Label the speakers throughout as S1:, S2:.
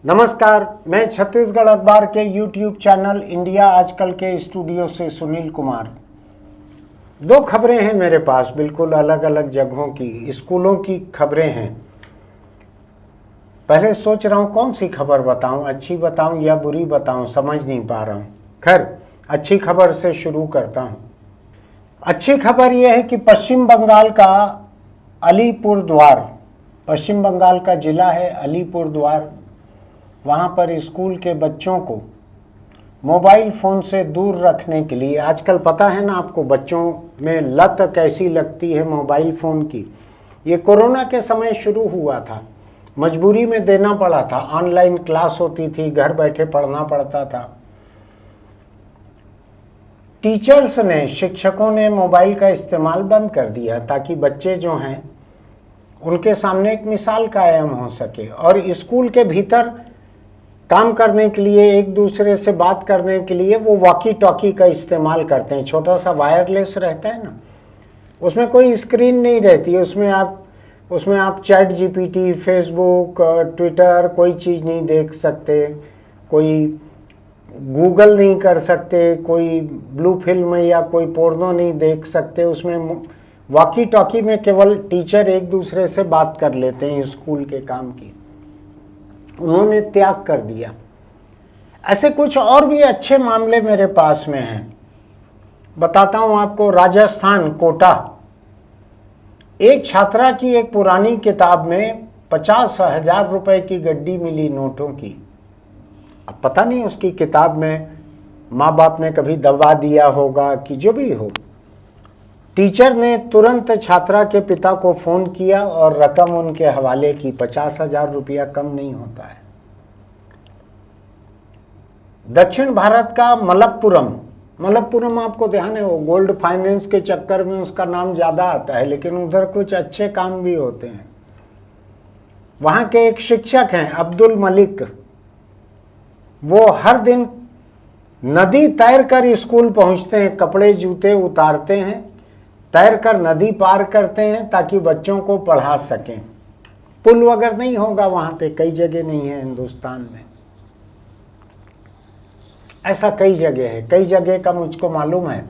S1: नमस्कार, मैं छत्तीसगढ़ अखबार के YouTube चैनल इंडिया आजकल के स्टूडियो से सुनील कुमार। दो खबरें हैं मेरे पास, बिल्कुल अलग अलग जगहों की, स्कूलों की खबरें हैं। पहले सोच रहा हूँ कौन सी खबर बताऊँ, अच्छी बताऊँ या बुरी बताऊँ, समझ नहीं पा रहा हूँ। खैर, अच्छी खबर से शुरू करता हूँ। अच्छी खबर यह है कि पश्चिम बंगाल का अलीपुरद्वार, पश्चिम बंगाल का जिला है अलीपुरद्वार, वहाँ पर स्कूल के बच्चों को मोबाइल फ़ोन से दूर रखने के लिए, आजकल पता है ना आपको बच्चों में लत कैसी लगती है मोबाइल फ़ोन की। ये कोरोना के समय शुरू हुआ था, मजबूरी में देना पड़ा था, ऑनलाइन क्लास होती थी, घर बैठे पढ़ना पड़ता था। टीचर्स ने, शिक्षकों ने मोबाइल का इस्तेमाल बंद कर दिया ताकि बच्चे जो हैं उनके सामने एक मिसाल कायम हो सके और स्कूल के भीतर काम करने के लिए, एक दूसरे से बात करने के लिए वो वॉकी टॉकी का इस्तेमाल करते हैं। छोटा सा वायरलेस रहता है ना, उसमें कोई स्क्रीन नहीं रहती है, उसमें आप चैट जीपीटी, फेसबुक, ट्विटर कोई चीज़ नहीं देख सकते, कोई गूगल नहीं कर सकते, कोई ब्लू फिल्म या कोई पोर्नो नहीं देख सकते। उसमें वॉकी टॉकी में केवल टीचर एक दूसरे से बात कर लेते हैं स्कूल के काम की। उन्होंने त्याग कर दिया। ऐसे कुछ और भी अच्छे मामले मेरे पास में हैं, बताता हूं आपको। राजस्थान, कोटा, एक छात्रा की एक पुरानी किताब में 50,000 रुपए की गड्डी मिली नोटों की। अब पता नहीं उसकी किताब में माँ बाप ने कभी दबा दिया होगा कि जो भी हो। टीचर ने तुरंत छात्रा के पिता को फ़ोन किया और रकम उनके हवाले की। 50,000 रुपया कम नहीं होता है। दक्षिण भारत का मलप्पुरम आपको ध्यान है, वो गोल्ड फाइनेंस के चक्कर में उसका नाम ज़्यादा आता है, लेकिन उधर कुछ अच्छे काम भी होते हैं। वहाँ के एक शिक्षक हैं अब्दुल मलिक, वो हर दिन नदी तैर कर स्कूल पहुँचते हैं, कपड़े जूते उतारते हैं, तैर कर नदी पार करते हैं ताकि बच्चों को पढ़ा सकें। पुल वगैरह नहीं होगा वहाँ पे, कई जगह नहीं है हिंदुस्तान में, ऐसा कई जगह है। कई जगह का मुझको मालूम है।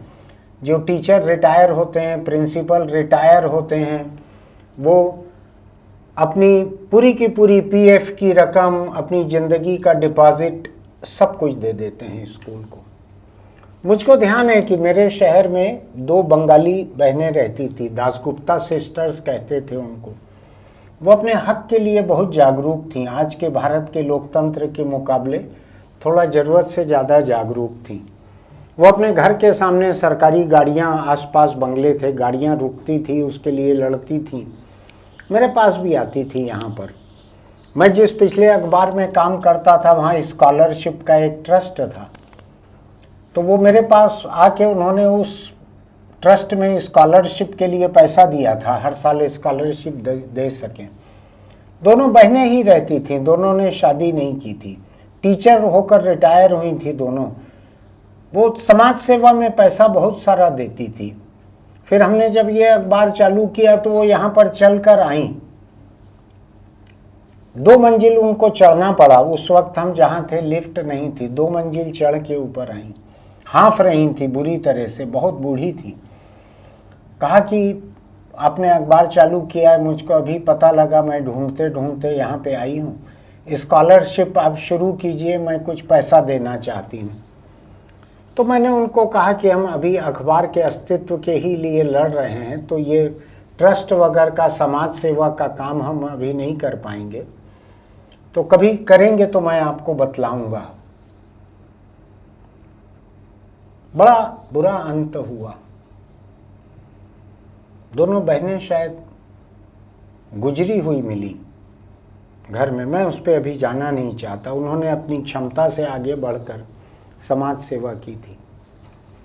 S1: जो टीचर रिटायर होते हैं, प्रिंसिपल रिटायर होते हैं, वो अपनी पूरी की पूरी पीएफ की रकम, अपनी ज़िंदगी का डिपॉजिट सब कुछ दे देते हैं स्कूल को। मुझको ध्यान है कि मेरे शहर में 2 बंगाली बहनें रहती थी, दासगुप्ता सिस्टर्स कहते थे उनको। वो अपने हक के लिए बहुत जागरूक थीं। आज के भारत के लोकतंत्र के मुकाबले थोड़ा ज़रूरत से ज़्यादा जागरूक थीं। वो अपने घर के सामने सरकारी गाड़ियाँ, आसपास बंगले थे, गाड़ियाँ रुकती थी, उसके लिए लड़ती थीं। मेरे पास भी आती थी यहाँ पर। मैं जिस पिछले अखबार में काम करता था वहाँ स्कॉलरशिप का एक ट्रस्ट था, तो वो मेरे पास आके उन्होंने उस ट्रस्ट में स्कॉलरशिप के लिए पैसा दिया था, हर साल स्कॉलरशिप दे सकें। दोनों बहनें ही रहती थीं, दोनों ने शादी नहीं की थी, टीचर होकर रिटायर हुई थी दोनों। वो समाज सेवा में पैसा बहुत सारा देती थी। फिर हमने जब ये अखबार चालू किया तो वो यहाँ पर चल कर आई। 2 मंजिल उनको चढ़ना पड़ा। उस वक्त हम जहाँ थे लिफ्ट नहीं थी, 2 मंजिल चढ़ के ऊपर आई। हाँफ रही थी बुरी तरह से, बहुत बूढ़ी थी। कहा कि आपने अखबार चालू किया है, मुझको अभी पता लगा, मैं ढूंढते ढूंढते यहाँ पे आई हूँ, स्कॉलरशिप आप शुरू कीजिए, मैं कुछ पैसा देना चाहती हूँ। तो मैंने उनको कहा कि हम अभी अखबार के अस्तित्व के ही लिए लड़ रहे हैं, तो ये ट्रस्ट वगैरह का, समाज सेवा का काम हम अभी नहीं कर पाएंगे, तो कभी करेंगे तो मैं आपको बतलाऊंगा। बड़ा बुरा अंत हुआ। दोनों बहनें शायद गुजरी हुई मिली घर में। मैं उस पर अभी जाना नहीं चाहता। उन्होंने अपनी क्षमता से आगे बढ़कर समाज सेवा की थी।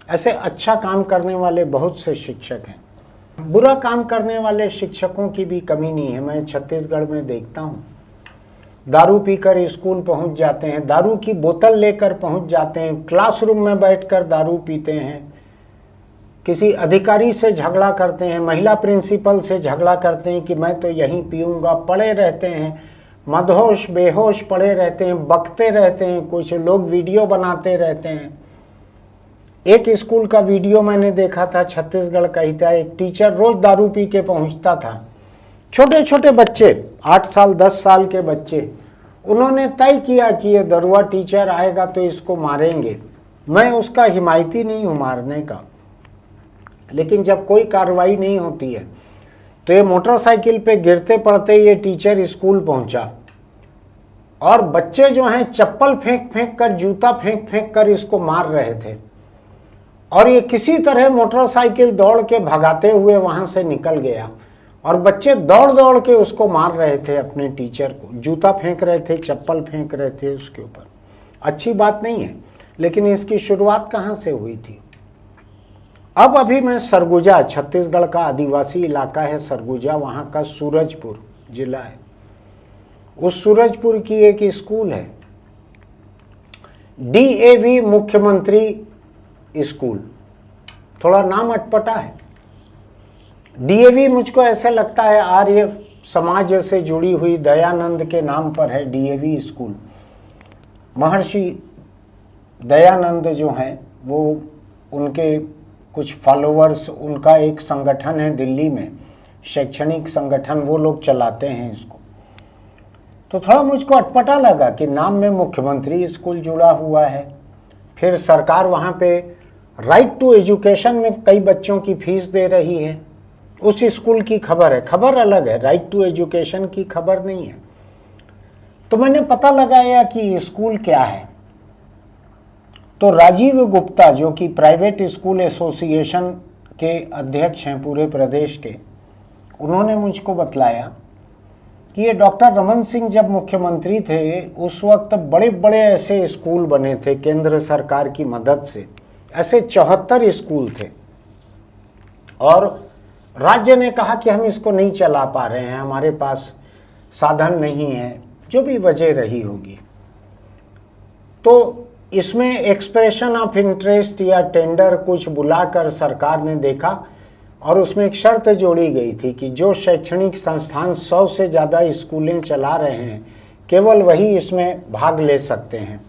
S1: ऐसे अच्छा काम करने वाले बहुत से शिक्षक हैं। बुरा काम करने वाले शिक्षकों की भी कमी नहीं है। मैं छत्तीसगढ़ में देखता हूँ, दारू पीकर स्कूल पहुँच जाते हैं, दारू की बोतल लेकर पहुँच जाते हैं, क्लासरूम में बैठकर दारू पीते हैं, किसी अधिकारी से झगड़ा करते हैं, महिला प्रिंसिपल से झगड़ा करते हैं कि मैं तो यहीं पीऊँगा, पड़े रहते हैं, मदहोश बेहोश पड़े रहते हैं, बकते रहते हैं, कुछ लोग वीडियो बनाते रहते हैं। एक स्कूल का वीडियो मैंने देखा था, छत्तीसगढ़ का ही था। एक टीचर रोज दारू पी के पहुंचता था, छोटे छोटे बच्चे, 8 साल 10 साल के बच्चे, उन्होंने तय किया कि ये दरुआ टीचर आएगा तो इसको मारेंगे। मैं उसका हिमायती नहीं हूं मारने का, लेकिन जब कोई कार्रवाई नहीं होती है तो ये मोटरसाइकिल पे गिरते पड़ते ये टीचर स्कूल पहुंचा, और बच्चे जो हैं चप्पल फेंक फेंक कर, जूता फेंक फेंक कर इसको मार रहे थे, और ये किसी तरह मोटरसाइकिल दौड़ के भगाते हुए वहां से निकल गया, और बच्चे दौड़ दौड़ के उसको मार रहे थे, अपने टीचर को जूता फेंक रहे थे, चप्पल फेंक रहे थे उसके ऊपर। अच्छी बात नहीं है, लेकिन इसकी शुरुआत कहाँ से हुई थी? अब अभी मैं सरगुजा, छत्तीसगढ़ का आदिवासी इलाका है सरगुजा, वहाँ का सूरजपुर जिला है, उस सूरजपुर की एक स्कूल है, DAV मुख्यमंत्री स्कूल। थोड़ा नाम अटपटा है। DAV मुझको ऐसा लगता है आर्य समाज से जुड़ी हुई दयानंद के नाम पर है DAV स्कूल। महर्षि दयानंद जो हैं वो, उनके कुछ फॉलोअर्स, उनका एक संगठन है दिल्ली में, शैक्षणिक संगठन, वो लोग चलाते हैं इसको। तो थोड़ा मुझको अटपटा लगा कि नाम में मुख्यमंत्री स्कूल जुड़ा हुआ है, फिर सरकार वहाँ पे राइट टू एजुकेशन में कई बच्चों की फीस दे रही है। उस स्कूल की खबर है, खबर अलग है, राइट टू एजुकेशन की खबर नहीं है। तो मैंने पता लगाया कि स्कूल क्या है। तो राजीव गुप्ता, जो कि प्राइवेट स्कूल एसोसिएशन के अध्यक्ष हैं पूरे प्रदेश के, उन्होंने मुझको बतलाया कि ये डॉक्टर रमन सिंह जब मुख्यमंत्री थे उस वक्त बड़े बड़े ऐसे स्कूल बने थे केंद्र सरकार की मदद से, ऐसे 74 स्कूल थे, और राज्य ने कहा कि हम इसको नहीं चला पा रहे हैं, हमारे पास साधन नहीं है, जो भी वजह रही होगी। तो इसमें एक्सप्रेशन ऑफ इंटरेस्ट या टेंडर कुछ बुलाकर सरकार ने देखा, और उसमें एक शर्त जोड़ी गई थी कि जो शैक्षणिक संस्थान 100 से ज़्यादा स्कूलें चला रहे हैं, केवल वही इसमें भाग ले सकते हैं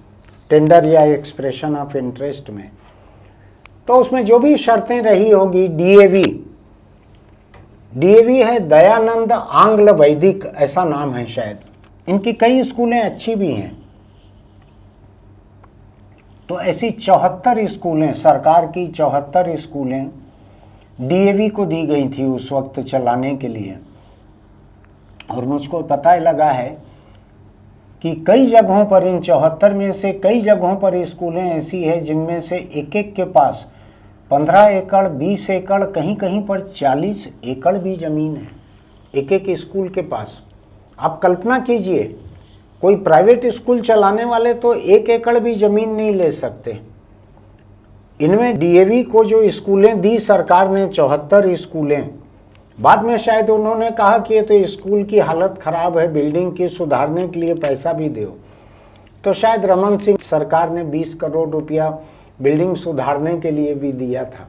S1: टेंडर या एक्सप्रेशन ऑफ इंटरेस्ट में। तो उसमें जो भी शर्तें रही होगी, DAV है दयानंद आंग्ल वैदिक, ऐसा नाम है शायद। इनकी कई स्कूलें अच्छी भी हैं। तो ऐसी 74 स्कूलें, सरकार की 74 स्कूलें DAV को दी गई थी उस वक्त चलाने के लिए। और मुझको पता लगा है कि कई जगहों पर, इन 74 में से कई जगहों पर स्कूलें ऐसी है जिनमें से एक एक के पास 15 एकड़, 20 एकड़, कहीं कहीं पर 40 एकड़ भी जमीन है, एक एक स्कूल के पास। आप कल्पना कीजिए, कोई प्राइवेट स्कूल चलाने वाले तो 1 एकड़ भी जमीन नहीं ले सकते। इनमें DAV को जो स्कूलें दी सरकार ने, 74 स्कूलें, बाद में शायद उन्होंने कहा कि ये तो स्कूल की हालत खराब है, बिल्डिंग की सुधारने के लिए पैसा भी दो। तो शायद रमन सिंह सरकार ने 20 करोड़ रुपया बिल्डिंग सुधारने के लिए भी दिया था।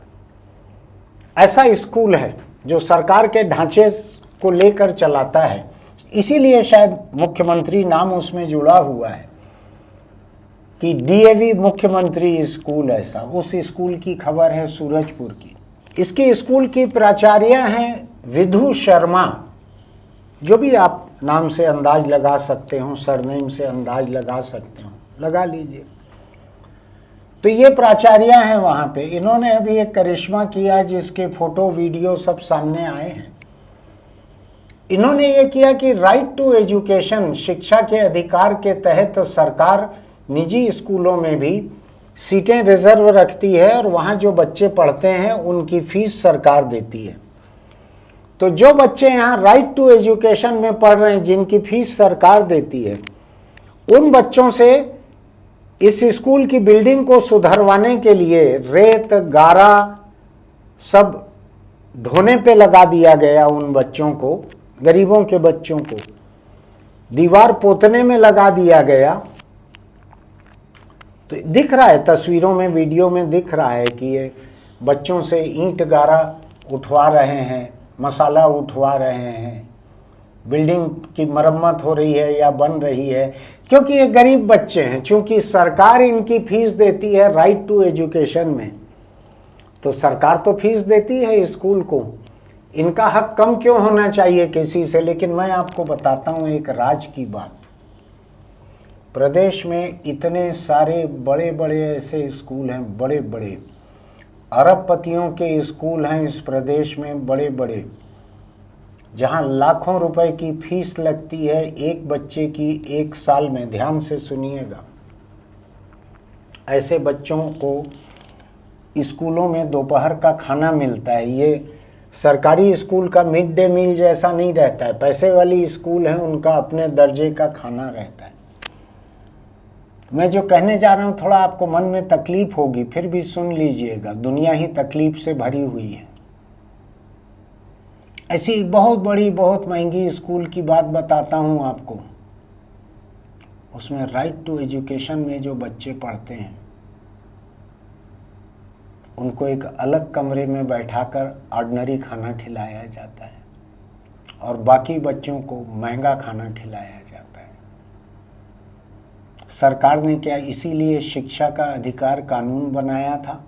S1: ऐसा स्कूल है जो सरकार के ढांचे को लेकर चलाता है, इसीलिए शायद मुख्यमंत्री नाम उसमें जुड़ा हुआ है कि DAV मुख्यमंत्री स्कूल। ऐसा उस स्कूल की खबर है सूरजपुर की। इसकी स्कूल की प्राचार्य हैं विधु शर्मा, जो भी आप नाम से अंदाज लगा सकते हो, सरनेम से अंदाज लगा सकते हो, लगा लीजिए। तो ये प्राचार्य हैं वहाँ पे। इन्होंने अभी एक करिश्मा किया जिसके फोटो वीडियो सब सामने आए हैं। इन्होंने ये किया कि राइट टू एजुकेशन, शिक्षा के अधिकार के तहत सरकार निजी स्कूलों में भी सीटें रिजर्व रखती है, और वहाँ जो बच्चे पढ़ते हैं उनकी फीस सरकार देती है। तो जो बच्चे यहाँ राइट टू एजुकेशन में पढ़ रहे हैं, जिनकी फीस सरकार देती है, उन बच्चों से इस स्कूल की बिल्डिंग को सुधरवाने के लिए रेत गारा सब ढोने पे लगा दिया गया। उन बच्चों को, गरीबों के बच्चों को दीवार पोतने में लगा दिया गया। तो दिख रहा है तस्वीरों में, वीडियो में दिख रहा है कि ये बच्चों से ईंट गारा उठवा रहे हैं, मसाला उठवा रहे हैं, बिल्डिंग की मरम्मत हो रही है या बन रही है, क्योंकि ये गरीब बच्चे हैं। चूंकि सरकार इनकी फीस देती है राइट टू एजुकेशन में, तो सरकार तो फीस देती है स्कूल को, इनका हक कम क्यों होना चाहिए किसी से। लेकिन मैं आपको बताता हूँ एक राज की बात, प्रदेश में इतने सारे बड़े बड़े ऐसे स्कूल हैं, बड़े बड़े अरबपतियों के स्कूल हैं इस प्रदेश में, बड़े बड़े, जहां लाखों रुपए की फीस लगती है एक बच्चे की एक साल में। ध्यान से सुनिएगा, ऐसे बच्चों को स्कूलों में दोपहर का खाना मिलता है। ये सरकारी स्कूल का मिड डे मील जैसा नहीं रहता है, पैसे वाली स्कूल है उनका अपने दर्जे का खाना रहता है। मैं जो कहने जा रहा हूँ थोड़ा आपको मन में तकलीफ होगी, फिर भी सुन लीजिएगा, दुनिया ही तकलीफ से भरी हुई है। ऐसी एक बहुत बड़ी बहुत महंगी स्कूल की बात बताता हूँ आपको, उसमें राइट टू एजुकेशन में जो बच्चे पढ़ते हैं उनको एक अलग कमरे में बैठाकर ऑर्डिनरी खाना खिलाया जाता है और बाकी बच्चों को महंगा खाना खिलाया जाता है। सरकार ने क्या इसीलिए शिक्षा का अधिकार कानून बनाया था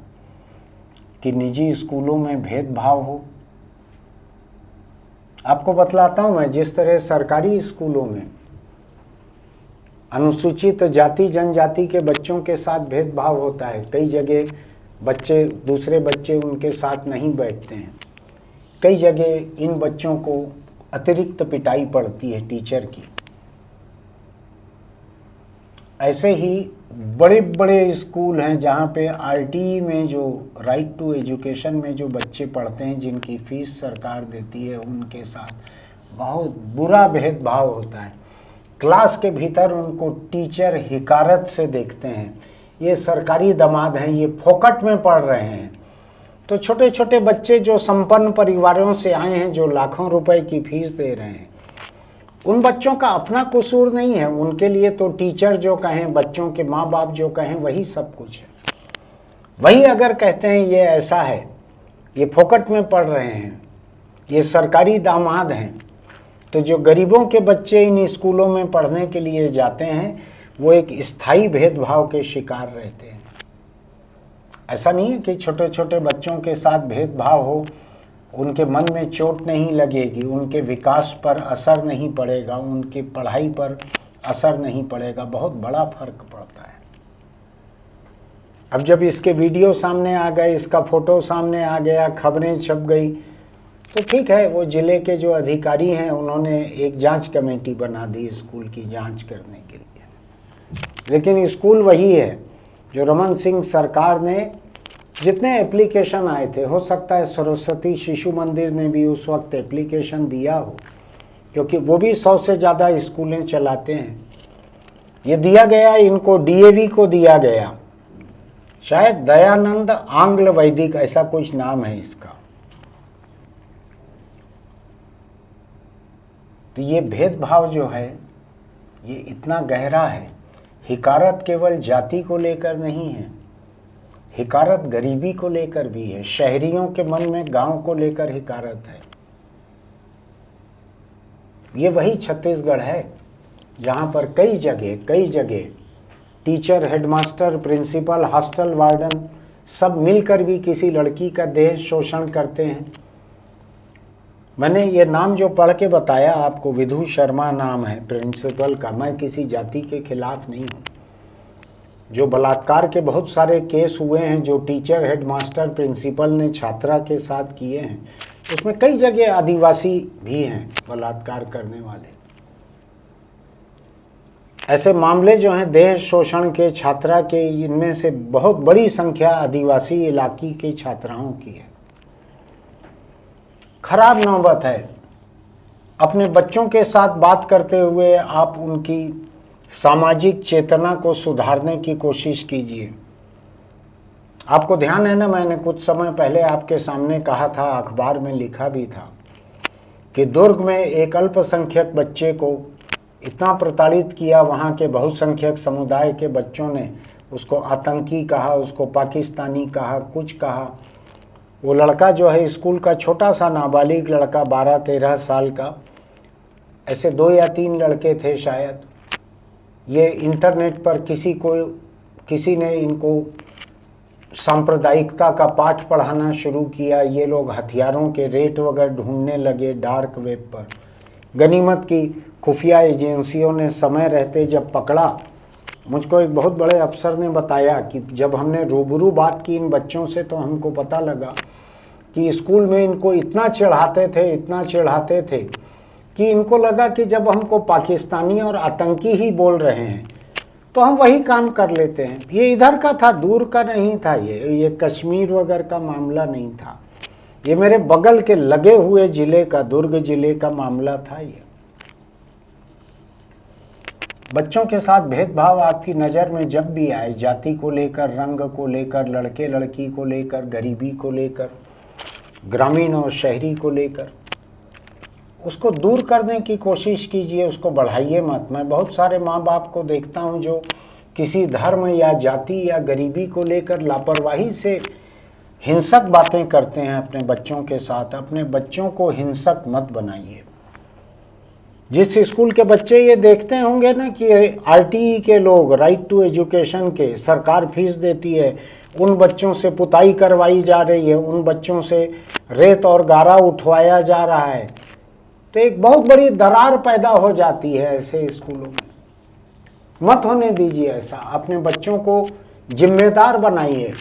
S1: कि निजी स्कूलों में भेदभाव हो? आपको बतलाता हूं मैं, जिस तरह सरकारी स्कूलों में अनुसूचित जाति जनजाति के बच्चों के साथ भेदभाव होता है, कई जगह बच्चे दूसरे बच्चे उनके साथ नहीं बैठते हैं, कई जगह इन बच्चों को अतिरिक्त पिटाई पड़ती है टीचर की। ऐसे ही बड़े बड़े स्कूल हैं जहाँ पे आरटीई में जो राइट टू एजुकेशन में जो बच्चे पढ़ते हैं जिनकी फीस सरकार देती है, उनके साथ बहुत बुरा भेदभाव होता है। क्लास के भीतर उनको टीचर हिकारत से देखते हैं, ये सरकारी दामाद हैं, ये फोकट में पढ़ रहे हैं। तो छोटे छोटे बच्चे जो संपन्न परिवारों से आए हैं, जो लाखों रुपए की फीस दे रहे हैं, उन बच्चों का अपना कसूर नहीं है। उनके लिए तो टीचर जो कहें, बच्चों के माँ बाप जो कहें, वही सब कुछ है। वही अगर कहते हैं ये ऐसा है, ये फोकट में पढ़ रहे हैं, ये सरकारी दामाद हैं, तो जो गरीबों के बच्चे इन स्कूलों में पढ़ने के लिए जाते हैं वो एक स्थायी भेदभाव के शिकार रहते हैं। ऐसा नहीं है कि छोटे छोटे बच्चों के साथ भेदभाव हो, उनके मन में चोट नहीं लगेगी, उनके विकास पर असर नहीं पड़ेगा, उनकी पढ़ाई पर असर नहीं पड़ेगा। बहुत बड़ा फर्क पड़ता है। अब जब इसके वीडियो सामने आ गए, इसका फोटो सामने आ गया, खबरें छप गई, तो ठीक है, वो जिले के जो अधिकारी हैं उन्होंने एक जांच कमेटी बना दी स्कूल की जांच करने के लिए। लेकिन स्कूल वही है जो रमन सिंह सरकार ने जितने एप्लीकेशन आए थे, हो सकता है सरस्वती शिशु मंदिर ने भी उस वक्त एप्लीकेशन दिया हो, क्योंकि वो भी 100 से ज़्यादा स्कूलें चलाते हैं। ये दिया गया, इनको डीएवी को दिया गया, शायद दयानंद आंग्ल वैदिक ऐसा कुछ नाम है इसका। तो ये भेदभाव जो है ये इतना गहरा है। हिकारत केवल जाति को लेकर नहीं है, हिकारत गरीबी को लेकर भी है, शहरियों के मन में गांव को लेकर हिकारत है। ये वही छत्तीसगढ़ है जहां पर कई जगह teacher, headmaster, principal, hostel warden सब मिलकर भी किसी लड़की का देह शोषण करते हैं। मैंने ये नाम जो पढ़ के बताया आपको, विधु शर्मा नाम है प्रिंसिपल का। मैं किसी जाति के खिलाफ नहीं हूँ। जो बलात्कार के बहुत सारे केस हुए हैं, जो टीचर, हेडमास्टर, प्रिंसिपल ने छात्रा के साथ किए हैं, उसमें कई जगह आदिवासी भी हैं बलात्कार करने वाले। ऐसे मामले जो हैं देह शोषण के, छात्रा के, इनमें से बहुत बड़ी संख्या आदिवासी इलाके की छात्राओं की है। खराब नौबत है। अपने बच्चों के साथ बात करते हुए आप उनकी सामाजिक चेतना को सुधारने की कोशिश कीजिए। आपको ध्यान है ना, मैंने कुछ समय पहले आपके सामने कहा था, अखबार में लिखा भी था, कि दुर्ग में एक अल्पसंख्यक बच्चे को इतना प्रताड़ित किया, वहाँ के बहुसंख्यक समुदाय के बच्चों ने उसको आतंकी कहा, उसको पाकिस्तानी कहा, कुछ कहा। वो लड़का जो है स्कूल का छोटा सा नाबालिग लड़का, 12-13 साल का, ऐसे 2 या 3 लड़के थे शायद, ये इंटरनेट पर किसी ने इनको सांप्रदायिकता का पाठ पढ़ाना शुरू किया। ये लोग हथियारों के रेट वगैरह ढूंढने लगे डार्क वेब पर। गनीमत की खुफिया एजेंसियों ने समय रहते जब पकड़ा, मुझको एक बहुत बड़े अफसर ने बताया कि जब हमने रूबरू बात की इन बच्चों से तो हमको पता लगा कि स्कूल में इनको इतना चिढ़ाते थे कि इनको लगा कि जब हमको पाकिस्तानी और आतंकी ही बोल रहे हैं तो हम वही काम कर लेते हैं। ये इधर का था, दूर का नहीं था, ये कश्मीर वगैरह का मामला नहीं था, ये मेरे बगल के लगे हुए जिले का, दुर्ग जिले का मामला था। ये बच्चों के साथ भेदभाव आपकी नज़र में जब भी आए, जाति को लेकर, रंग को लेकर, लड़के लड़की को लेकर, गरीबी को लेकर, ग्रामीण और शहरी को लेकर, उसको दूर करने की कोशिश कीजिए, उसको बढ़ाइए मत। मैं बहुत सारे माँ बाप को देखता हूँ जो किसी धर्म या जाति या गरीबी को लेकर लापरवाही से हिंसक बातें करते हैं अपने बच्चों के साथ। अपने बच्चों को हिंसक मत बनाइए। जिस स्कूल के बच्चे ये देखते होंगे ना कि आरटीई के लोग, राइट टू एजुकेशन के, सरकार फीस देती है, उन बच्चों से पुताई करवाई जा रही है, उन बच्चों से रेत और गारा उठवाया जा रहा है, तो एक बहुत बड़ी दरार पैदा हो जाती है ऐसे स्कूलों में। मत होने दीजिए ऐसा। अपने बच्चों को जिम्मेदार बनाइए,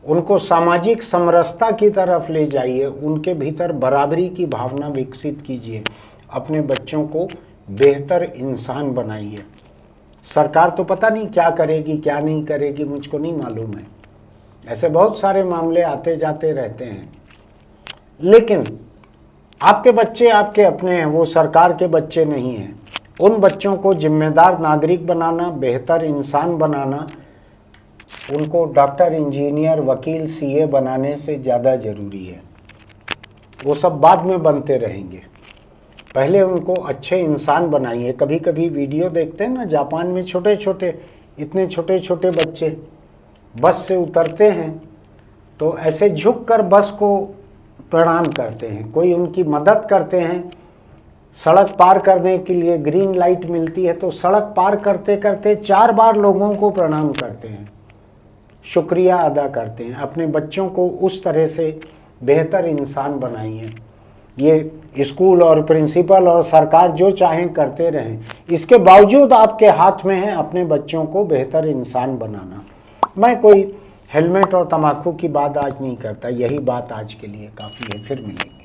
S1: उनको सामाजिक समरसता की तरफ ले जाइए, उनके भीतर बराबरी की भावना विकसित कीजिए, अपने बच्चों को बेहतर इंसान बनाइए। सरकार तो पता नहीं क्या करेगी क्या नहीं करेगी, मुझको नहीं मालूम है, ऐसे बहुत सारे मामले आते जाते रहते हैं, लेकिन आपके बच्चे आपके अपने हैं, वो सरकार के बच्चे नहीं हैं। उन बच्चों को जिम्मेदार नागरिक बनाना, बेहतर इंसान बनाना, उनको डॉक्टर, इंजीनियर, वकील, सीए बनाने से ज़्यादा ज़रूरी है। वो सब बाद में बनते रहेंगे, पहले उनको अच्छे इंसान बनाइए। कभी कभी वीडियो देखते हैं ना, जापान में छोटे छोटे, इतने छोटे छोटे बच्चे बस से उतरते हैं तो ऐसे झुक कर बस को प्रणाम करते हैं, कोई उनकी मदद करते हैं। सड़क पार करने के लिए ग्रीन लाइट मिलती है तो सड़क पार करते करते 4 बार लोगों को प्रणाम करते हैं, शुक्रिया अदा करते हैं। अपने बच्चों को उस तरह से बेहतर इंसान बनाइए। ये स्कूल और प्रिंसिपल और सरकार जो चाहें करते रहें, इसके बावजूद आपके हाथ में है अपने बच्चों को बेहतर इंसान बनाना। मैं कोई हेलमेट और तम्बाकू की बात आज नहीं करता, यही बात आज के लिए काफ़ी है। फिर मिलेंगे।